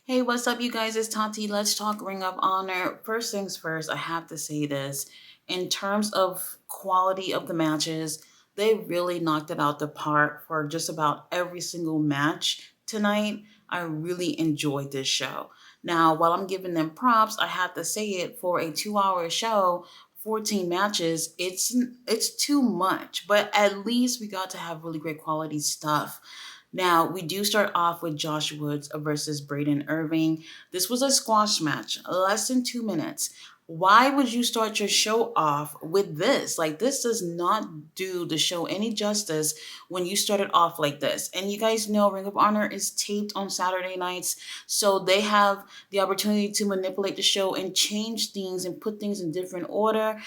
Hey, what's up, you guys? It's Tati. Let's talk Ring of Honor. First things first, I have to say this. In terms of quality of the matches, they really knocked it out the park for just about every single match tonight. I really enjoyed this show. Now, while I'm giving them props, I have to say it for a 2 hour show. 14 matches, it's too much, but at least we got to have really great quality stuff. Now, we do start off with Josh Woods versus Braden Irving. This was a squash match, less than 2 minutes. Why would you start your show off with this? Like, this does not do the show any justice when you start it off like this. And you guys know Ring of Honor is taped on Saturday nights, so they have the opportunity to manipulate the show and change things and put things in different order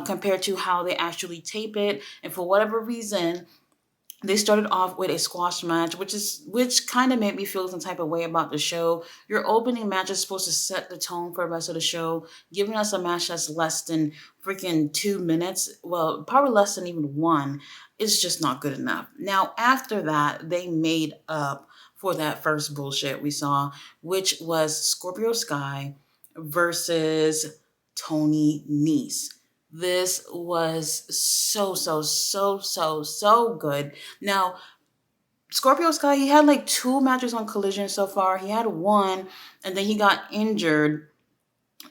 compared to how they actually tape it. And for whatever reason, they started off with a squash match, which kind of made me feel some type of way about the show. Your opening match is supposed to set the tone for the rest of the show. Giving us a match that's less than freaking 2 minutes, well, probably less than even one, is just not good enough. Now, after that, they made up for that first bullshit we saw, which was Scorpio Sky versus Tony Nese. This was so good. Now, Scorpio Sky, he had like two matches on Collision so far. He had one, and then he got injured,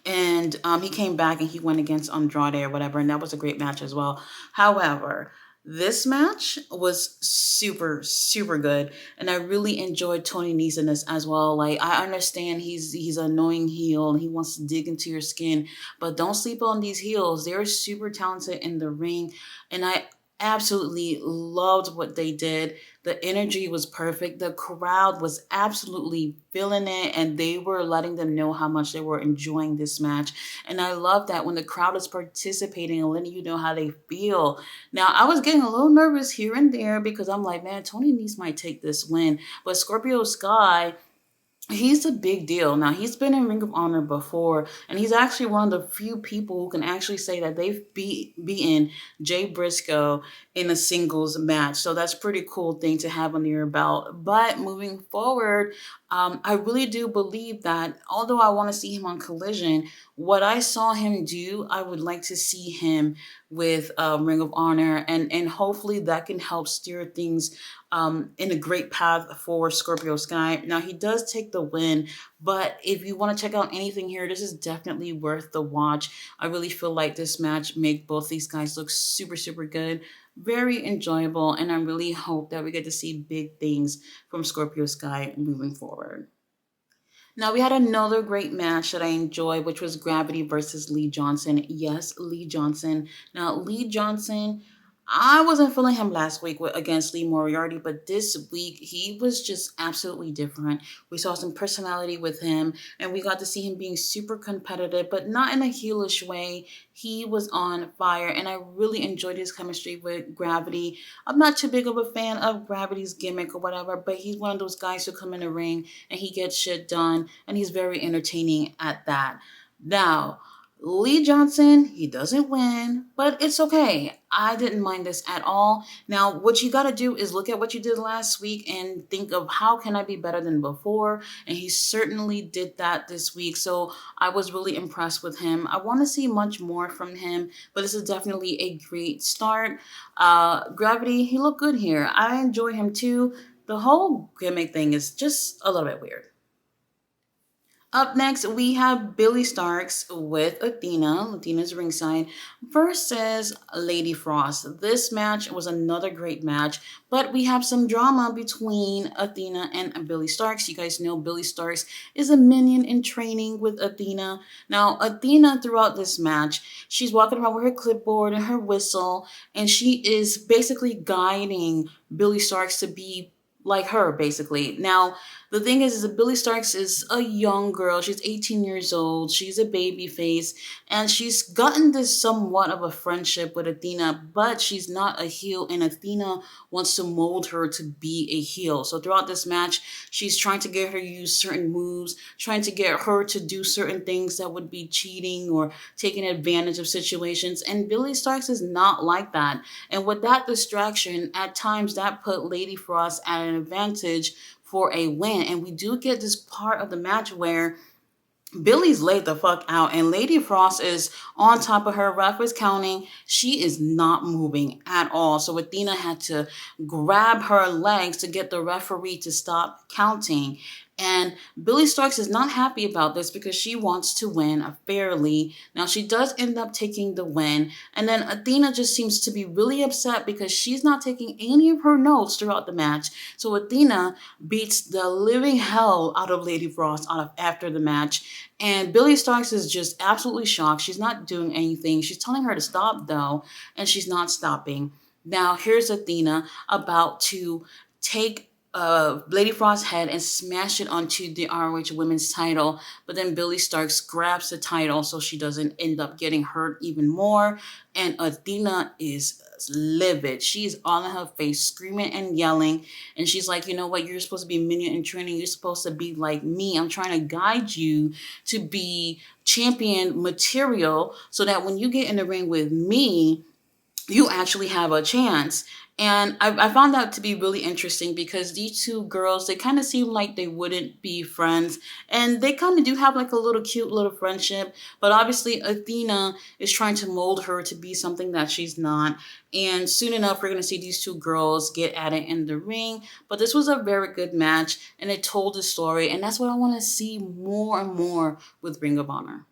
and he came back and he went against Andrade or whatever, and that was a great match as well. However, this match was super good, and I really enjoyed Tony Nese in this as well. Like, I understand he's an annoying heel and he wants to dig into your skin, but don't sleep on these heels. They're super talented in the ring, and I absolutely loved what they did. The energy was perfect. The crowd was absolutely feeling it, and they were letting them know how much they were enjoying this match. And I love that when the crowd is participating and letting you know how they feel. Now, I was getting a little nervous here and there because I'm like, man, Tony Nese might take this win. But Scorpio Sky, he's a big deal. Now, he's been in Ring of Honor before, and he's actually one of the few people who can actually say that they've beaten Jay Briscoe in a singles match. So that's a pretty cool thing to have under your belt. But moving forward, I really do believe that although I want to see him on Collision, what I saw him do, I would like to see him with Ring of Honor, and hopefully that can help steer things in a great path for Scorpio Sky. Now, he does take the win, but if you want to check out anything here, this is definitely worth the watch. I really feel like this match made both these guys look super good, very enjoyable, and I really hope that we get to see big things from Scorpio Sky moving forward. Now, we had another great match that I enjoyed, which was Gravity versus Lee Johnson. Yes, Lee Johnson. Now, Lee Johnson, I wasn't feeling him last week against Lee Moriarty, but this week he was just absolutely different. We saw some personality with him, and we got to see him being super competitive, but not in a heelish way. He was on fire, and I really enjoyed his chemistry with Gravity. I'm not too big of a fan of Gravity's gimmick or whatever, but he's one of those guys who come in the ring and he gets shit done, and he's very entertaining at that. Now, Lee Johnson, he doesn't win, but it's okay. I didn't mind this at all. Now, what you got to do is look at what you did last week and think of how can I be better than before, and he certainly did that this week. So I was really impressed with him. I want to see much more from him, but this is definitely a great start. Gravity, he looked good here. I enjoy him too. The whole gimmick thing is just a little bit weird. Up next, we have Billy Starks with Athena. Athena's ringside versus Lady Frost. This match was another great match, but we have some drama between Athena and Billy Starks. You guys know Billy Starks is a minion in training with Athena. Now, Athena, throughout this match, she's walking around with her clipboard and her whistle, and she is basically guiding Billy Starks to be like her, basically. Now, the thing is that Billy Starks is a young girl. She's 18 years old. She's a baby face. And she's gotten this somewhat of a friendship with Athena, but she's not a heel. And Athena wants to mold her to be a heel. So throughout this match, she's trying to get her to use certain moves, trying to get her to do certain things that would be cheating or taking advantage of situations. And Billy Starks is not like that. And with that distraction, at times that put Lady Frost at an advantage for a win. And we do get this part of the match where Billy's laid the fuck out, and Lady Frost is on top of her. Ref is counting. She is not moving at all. So Athena had to grab her legs to get the referee to stop counting. And Billy Starks is not happy about this because she wants to win fairly. Now, she does end up taking the win. And then Athena just seems to be really upset because she's not taking any of her notes throughout the match. So Athena beats the living hell out of Lady Frost after the match. And Billy Starks is just absolutely shocked. She's not doing anything. She's telling her to stop, though, and she's not stopping. Now, here's Athena about to take Lady Frost's head and smash it onto the ROH Women's title. But then Billy Starks grabs the title so she doesn't end up getting hurt even more. And Athena is livid. She's all in her face, screaming and yelling. And she's like, you know what? You're supposed to be minion in training. You're supposed to be like me. I'm trying to guide you to be champion material so that when you get in the ring with me, you actually have a chance. And I found that to be really interesting because these two girls, they kind of seem like they wouldn't be friends. And they kind of do have like a little cute little friendship. But obviously, Athena is trying to mold her to be something that she's not. And soon enough, we're going to see these two girls get at it in the ring. But this was a very good match. And it told the story. And that's what I want to see more and more with Ring of Honor.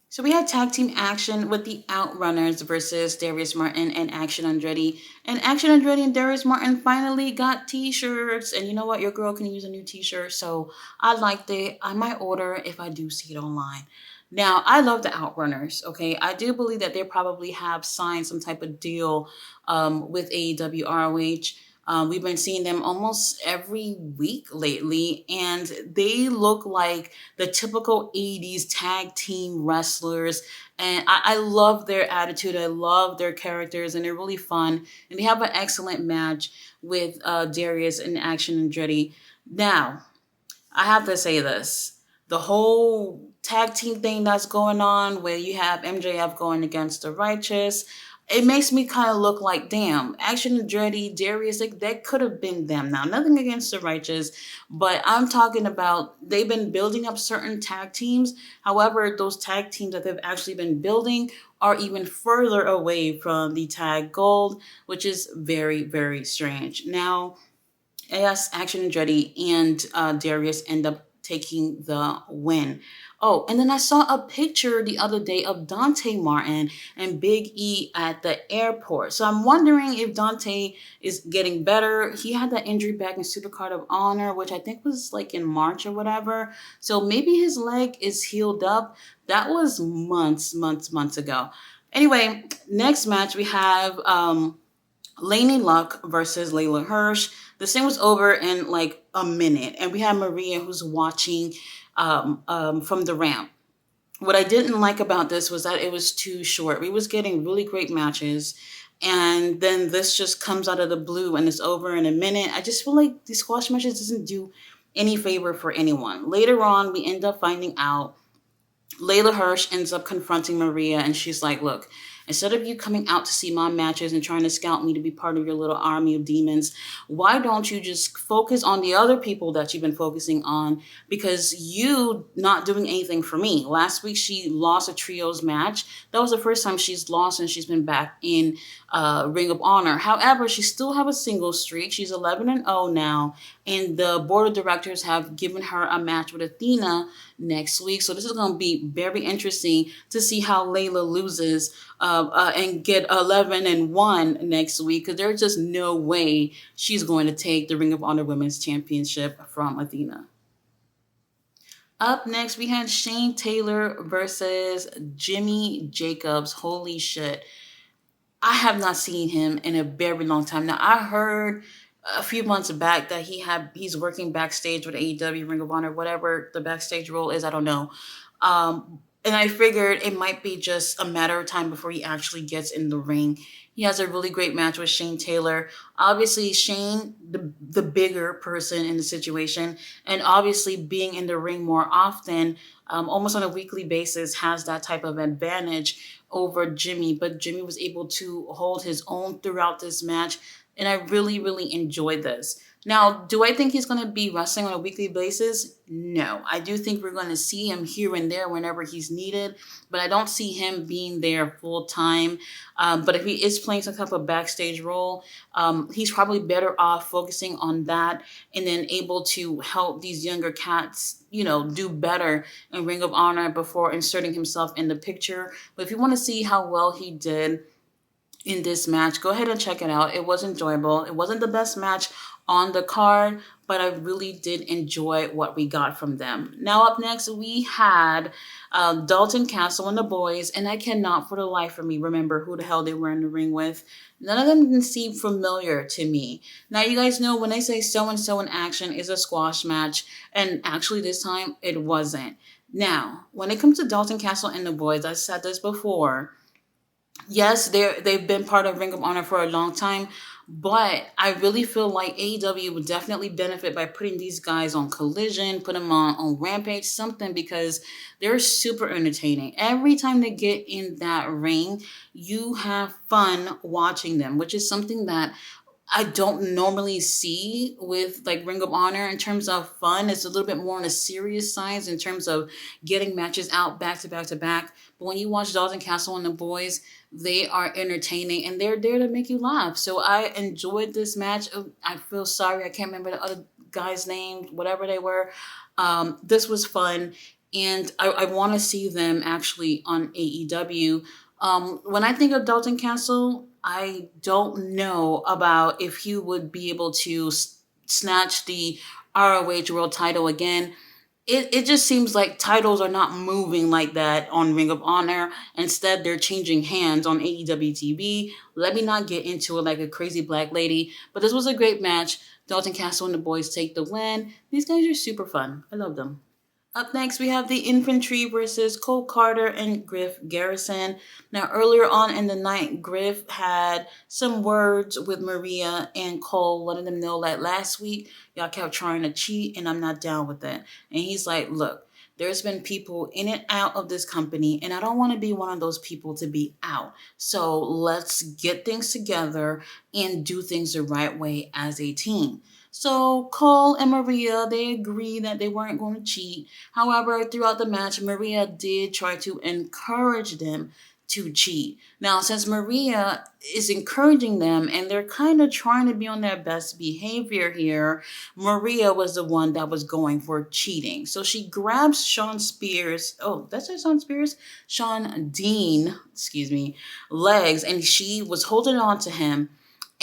So we had tag team action with the Outrunners versus Darius Martin and Action Andretti. And Action Andretti and Darius Martin finally got t-shirts. And you know what? Your girl can use a new t-shirt. So I liked it. I might order if I do see it online. Now, I love the Outrunners, okay? I do believe that they probably have signed some type of deal with AEW ROH. We've been seeing them almost every week lately, and they look like the typical 80s tag team wrestlers. And I love their attitude. I love their characters, and they're really fun. And they have an excellent match with Darius and Action Andretti. Now, I have to say this. The whole tag team thing that's going on where you have MJF going against the Righteous, it makes me kind of look like, damn, Action Andretti, Darius, that could have been them. Now, nothing against the Righteous, but I'm talking about they've been building up certain tag teams. However, those tag teams that they've actually been building are even further away from the tag gold, which is very, very strange. Now, yes, Action Andretti and Darius end up taking the win. Oh, and then I saw a picture the other day of Dante Martin and Big E at the airport. So I'm wondering if Dante is getting better. He had that injury back in Supercard of Honor, which I think was like in March or whatever. So maybe his leg is healed up. That was months ago. Anyway, next match we have Lany Luck versus Leila Hirsch. This thing was over in like a minute, and we had Maria who's watching from the ramp. What I didn't like about this was that it was too short. We was getting really great matches, and then this just comes out of the blue and it's over in a minute. I just feel like these squash matches doesn't do any favor for anyone. Later on, we end up finding out Leila Hirsch ends up confronting Maria, and she's like, look, instead of you coming out to see my matches and trying to scout me to be part of your little army of demons, why don't you just focus on the other people that you've been focusing on? Because you not doing anything for me. Last week, she lost a trios match. That was the first time she's lost since she's been back in Ring of Honor. However, she still have a single streak. She's 11-0 now, and the board of directors have given her a match with Athena next week. So this is going to be very interesting to see how Leila loses and get 11-1 next week, because there's just no way she's going to take the Ring of Honor Women's Championship from Athena. Up next, we had Shane Taylor versus Jimmy Jacobs. Holy shit. I have not seen him in a very long time. Now, I heard a few months back that he's working backstage with AEW, Ring of Honor, whatever the backstage role is, I don't know. And I figured it might be just a matter of time before he actually gets in the ring. He has a really great match with Shane Taylor. Obviously, Shane, the bigger person in the situation, and obviously being in the ring more often, almost on a weekly basis, has that type of advantage over Jimmy. But Jimmy was able to hold his own throughout this match, and I really, really enjoyed this. Now, do I think he's going to be wrestling on a weekly basis? No. I do think we're going to see him here and there whenever he's needed, but I don't see him being there full time. But if he is playing some type of backstage role, he's probably better off focusing on that and then able to help these younger cats, do better in Ring of Honor before inserting himself in the picture. But if you want to see how well he did in this match, go ahead and check it out. It was enjoyable. It wasn't the best match on the card, but I really did enjoy what we got from them. Now, up next, we had Dalton Castle and the boys, and I cannot for the life of me remember who the hell they were in the ring with. None of them seem familiar to me. Now, you guys know when I say so and so in action is a squash match, and actually this time it wasn't. Now, when it comes to Dalton Castle and the boys, I said this before. Yes, they've been part of Ring of Honor for a long time, but I really feel like AEW would definitely benefit by putting these guys on Collision, put them on Rampage, something, because they're super entertaining. Every time they get in that ring, you have fun watching them, which is something that I don't normally see with like Ring of Honor in terms of fun. It's a little bit more on a serious side in terms of getting matches out back to back to back. But when you watch Dalton Castle and the boys, they are entertaining and they're there to make you laugh. So I enjoyed this match. I feel sorry, I can't remember the other guys' names, whatever they were. This was fun, and I want to see them actually on AEW. When I think of Dalton Castle, I don't know about if he would be able to snatch the ROH World title again. It just seems like titles are not moving like that on Ring of Honor. Instead, they're changing hands on AEW TV. Let me not get into it like a crazy black lady. But this was a great match. Dalton Castle and the boys take the win. These guys are super fun. I love them. Up next, we have the Infantry versus Cole Carter and Griff Garrison. Now, earlier on in the night, Griff had some words with Maria and Cole, letting them know that last week, y'all kept trying to cheat, and I'm not down with that. And he's like, look, there's been people in and out of this company, and I don't want to be one of those people to be out. So let's get things together and do things the right way as a team. So Cole and Maria, they agree that they weren't going to cheat. However, throughout the match, Maria did try to encourage them to cheat. Now, since Maria is encouraging them and they're kind of trying to be on their best behavior here, Maria was the one that was going for cheating. So she grabs Sean Spears. Oh, that's it, Sean Spears? Sean Dean, excuse me, legs, and she was holding on to him.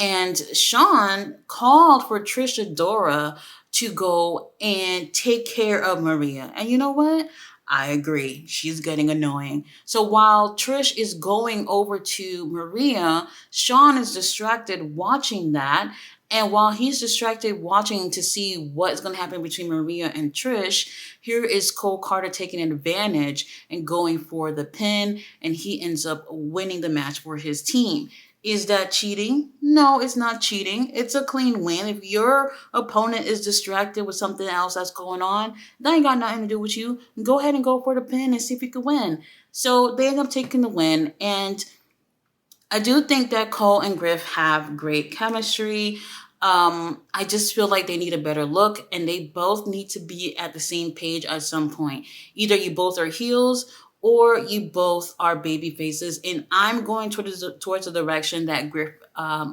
And Sean called for Trisha Dora to go and take care of Maria. And you know what? I agree. She's getting annoying. So while Trish is going over to Maria, Sean is distracted watching that. And while he's distracted watching to see what's going to happen between Maria and Trish, here is Cole Carter taking advantage and going for the pin. And he ends up winning the match for his team. Is that cheating? No, it's not cheating. It's a clean win. If your opponent is distracted with something else that's going on, that ain't got nothing to do with you. Go ahead and go for the pin and see if you can win. So they end up taking the win. And I do think that Cole and Griff have great chemistry. I just feel like they need a better look, and they both need to be at the same page at some point. Either you both are heels or you both are baby faces, and I'm going towards the direction that Griff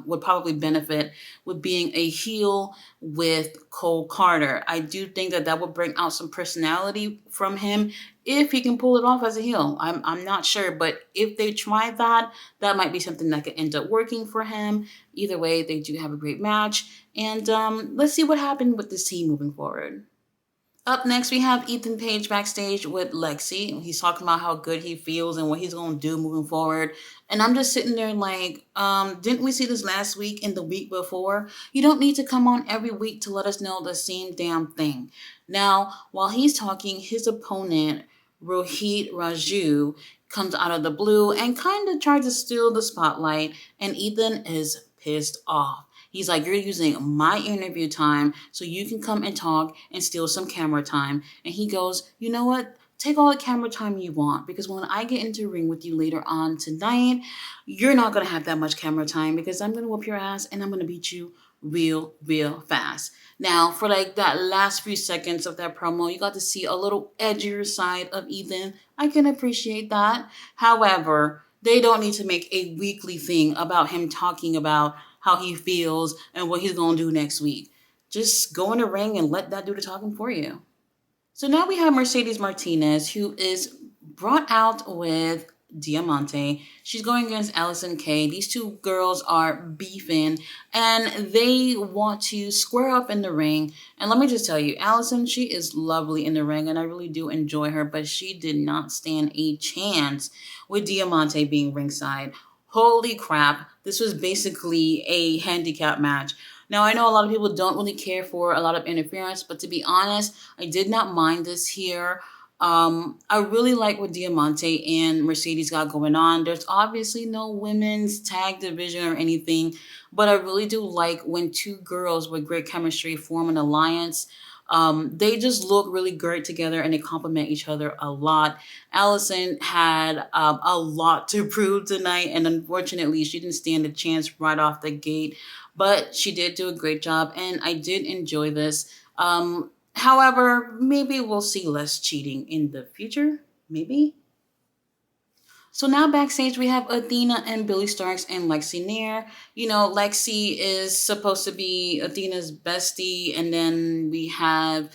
would probably benefit with being a heel with Cole Carter. I do think that would bring out some personality from him if he can pull it off as a heel. I'm not sure, but if they try that, that might be something that could end up working for him. Either way, they do have a great match, and let's see what happened with this team moving forward. Up next, we have Ethan Page backstage with Lexi. He's talking about how good he feels and what he's going to do moving forward. And I'm just sitting there like, didn't we see this last week and the week before? You don't need to come on every week to let us know the same damn thing. Now, while he's talking, his opponent, Rohit Raju, comes out of the blue and kind of tries to steal the spotlight. And Ethan is pissed off. He's like, you're using my interview time so you can come and talk and steal some camera time. And he goes, you know what? Take all the camera time you want, because when I get into the ring with you later on tonight, you're not going to have that much camera time because I'm going to whoop your ass and I'm going to beat you real fast. Now, for like that last few seconds of that promo, you got to see a little edgier side of Ethan. I can appreciate that. However, they don't need to make a weekly thing about him talking about how he feels and what he's going to do next week. Just go in the ring and let that do the talking for you. So now we have Mercedes Martinez, who is brought out with Diamante. She's going against Allison Kay. These two girls are beefing and they want to square up in the ring. And let me just tell you, Allison, she is lovely in the ring and I really do enjoy her, but she did not stand a chance with Diamante being ringside. Holy crap, this was basically a handicap match. Now, I know a lot of people don't really care for a lot of interference, but to be honest, I did not mind this here. I really like what Diamante and Mercedes got going on. There's obviously no women's tag division or anything, but I really do like when two girls with great chemistry form an alliance. They just look really great together and they complement each other a lot. Allison had a lot to prove tonight, and unfortunately, she didn't stand a chance right off the gate, but she did do a great job, and I did enjoy this. However, maybe we'll see less cheating in the future. Maybe. So now backstage we have Athena and Billy Starks and Lexi Nair. You know, Lexi is supposed to be Athena's bestie, and then we have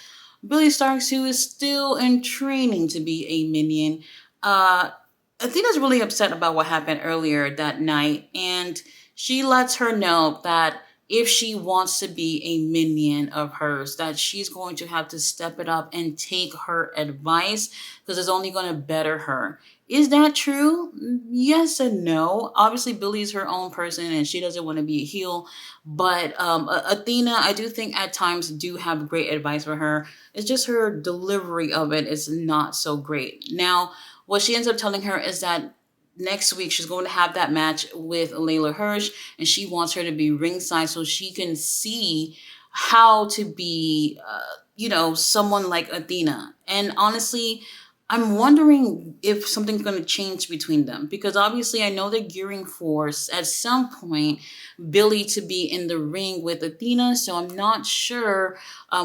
Billy Starks who is still in training to be a minion. Uh, Athena's really upset about what happened earlier that night, and she lets her know that if she wants to be a minion of hers, that she's going to have to step it up and take her advice because it's only going to better her. Is that true? Yes and no. Obviously, Billy's her own person and she doesn't want to be a heel. But Athena, I do think at times do have great advice for her. It's just her delivery of it is not so great. Now, what she ends up telling her is that next week she's going to have that match with Leila Hirsch and she wants her to be ringside so she can see how to be, someone like Athena. And honestly, I'm wondering if something's going to change between them because obviously I know they're gearing for at some point Billy to be in the ring with Athena. So I'm not sure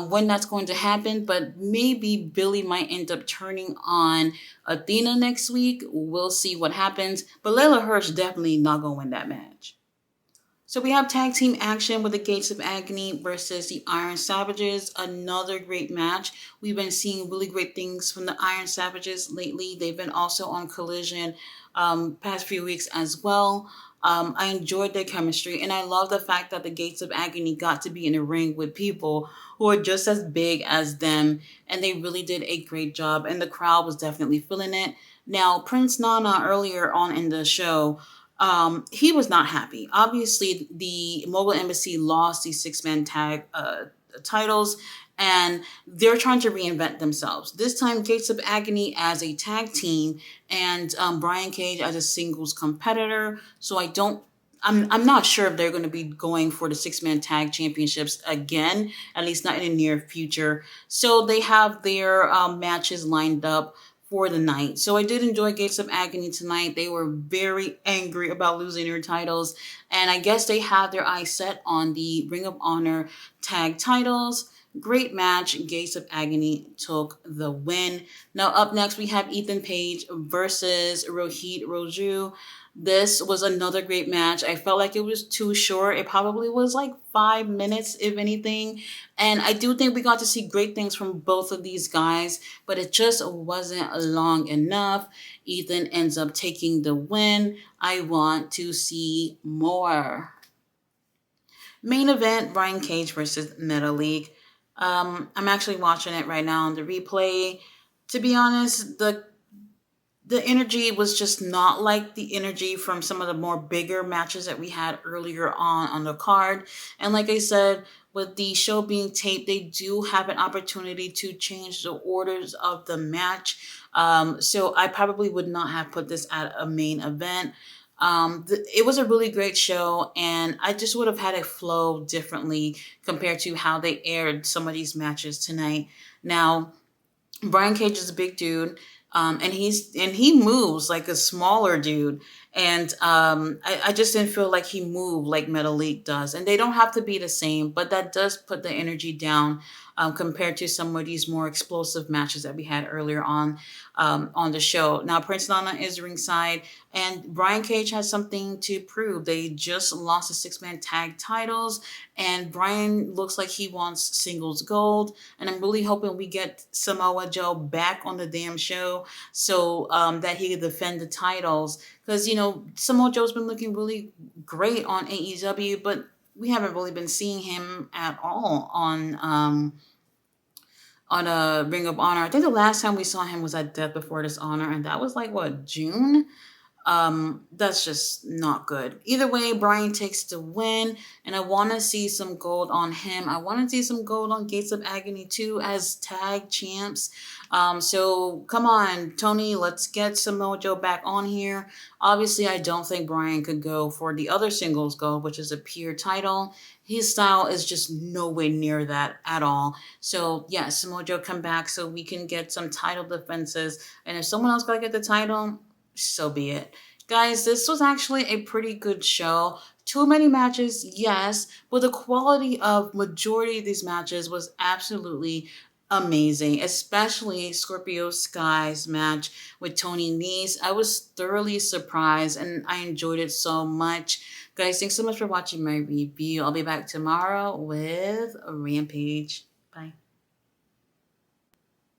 when that's going to happen, but maybe Billy might end up turning on Athena next week. We'll see what happens. But Layla Hirsch definitely not going to win that match. So we have tag team action with the Gates of Agony versus the Iron Savages. Another great match. We've been seeing really great things from the Iron Savages lately. They've been also on Collision past few weeks as well. I enjoyed their chemistry, and I love the fact that the Gates of Agony got to be in a ring with people who are just as big as them, and they really did a great job, and the crowd was definitely feeling it. Now, Prince Nana earlier on in the show, he was not happy. Obviously, the Mogul Embassy lost the six-man tag titles, and they're trying to reinvent themselves. This time, Gates of Agony as a tag team, and Brian Cage as a singles competitor. So I'm not sure if they're going to be going for the six-man tag championships again, at least not in the near future. So they have their matches lined up for the night. So I did enjoy Gates of Agony tonight. They were very angry about losing their titles. And I guess they have their eyes set on the Ring of Honor tag titles. Great match. Gates of Agony took the win. Now up next we have Ethan Page versus Rohit Roju. This was another great match. I felt like it was too short. It probably was like 5 minutes, if anything. And I do think we got to see great things from both of these guys, but it just wasn't long enough. Ethan ends up taking the win. I want to see more. Main event, Brian Cage versus Meta League. I'm actually watching it right now on the replay. To be honest, the energy was just not like the energy from some of the more bigger matches that we had earlier on the card. And like I said, with the show being taped, they do have an opportunity to change the orders of the match. So I probably would not have put this at a main event. It was a really great show, and I just would have had it flow differently compared to how they aired some of these matches tonight. Now, Brian Cage is a big dude. And he moves like a smaller dude. And I just didn't feel like he moved like Metalik does. And they don't have to be the same, but that does put the energy down compared to some of these more explosive matches that we had earlier on the show. Now, Prince Nana is ringside, and Brian Cage has something to prove. They just lost the six-man tag titles, and Brian looks like he wants singles gold. And I'm really hoping we get Samoa Joe back on the damn show so that he can defend the titles. Because, Samoa Joe's been looking really great on AEW, but we haven't really been seeing him at all on a Ring of Honor. I think the last time we saw him was at Death Before Dishonor, and that was like what, June? That's just not good. Either way, Brian takes the win, and I want to see some gold on him. I want to see some gold on Gates of Agony too as tag champs. So come on, Tony, let's get Samoa Joe back on here. Obviously, I don't think Brian could go for the other singles gold, which is a pure title. His style is just nowhere near that at all. So yeah, Samoa Joe come back so we can get some title defenses. And if someone else gotta get the title, so be it. Guys, this was actually a pretty good show. Too many matches, yes, but the quality of majority of these matches was absolutely amazing, especially Scorpio Sky's match with Tony Nese. I was thoroughly surprised and I enjoyed it so much. Guys, thanks so much for watching my review. I'll be back tomorrow with a Rampage. Bye.